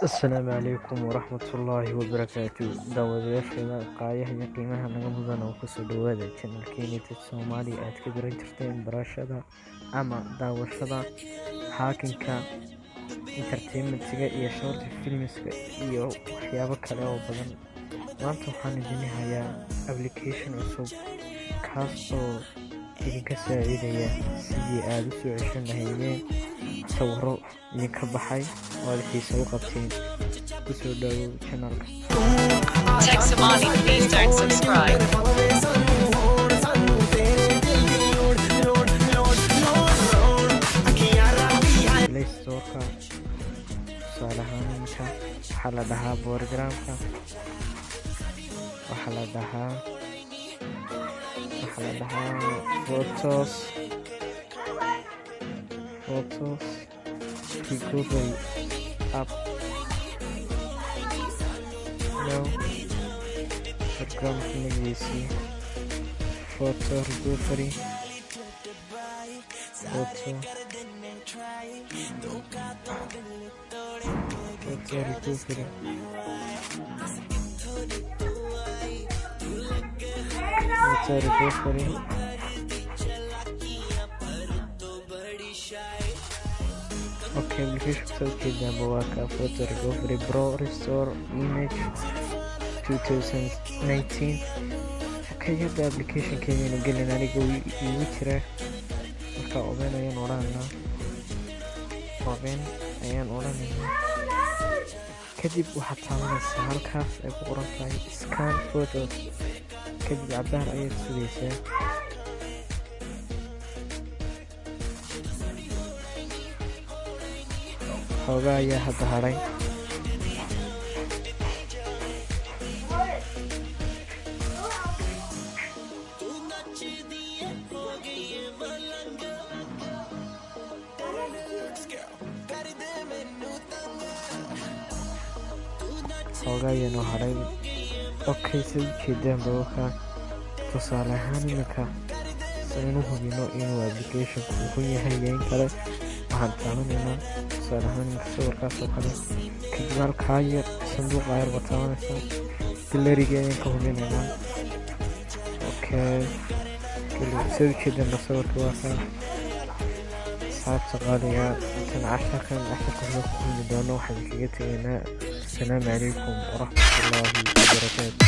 السلام عليكم ورحمة الله وبركاته. daawadayaasheena qaayaha iyo qiimaha naga mudan oo kusoo dhawaada channelkeena Tech Somali aad ka garan jirteen barashada ama daawashada hacking-ka, entertainment-ga iyo short films-ka iyo waxyaabo kale oo badan. Maanta waxaan idin hayaa application cusub kaas oo idinka saacidaya sidii aad u soo ceshan lahaydeen sawirro idinka baxay oo aad xiiso u qabteen. kusoo dhawow channelka Tech Somali. Please don't subscribe. Play Store-ka tusaale ahaan iminka waxaa la dhahaa Borogramka, waxaa la dhahaa Photos Recovery App. Programka magaciisa Photo Recovery Okay, application soo jeedaan waa ka Photo Recovery Pro Restore Image 2019. Okay, hadda application-keedana gelin aniga igu jira marka open ayaan odhanaynaa kadib waxaad taabanaysaa halkaas ay ku qoran tahay scan photos. kadib cabaar ayaad sugaysaa. xoogaa ayaa hadda hadhay. Okay, sida ujeedaan bawaka tusaale ahaan iminka saynu hubino inuu application-ku run yahay iyo in kale waxaan taabanaynaa tusaale ahaan iminka sawirkaas oo kale. kadib halkaa yar sanduuqa yar baad taabanaysaa, galeriga ayaan ka hubinaynaa. Okay, sida ujeedaan sawirka waa kaa. asxaabta qaaliga intan casharka ku kulmi doono waxaan kaga tegaynaa. السلام عليكم ورحمة الله وبركاته.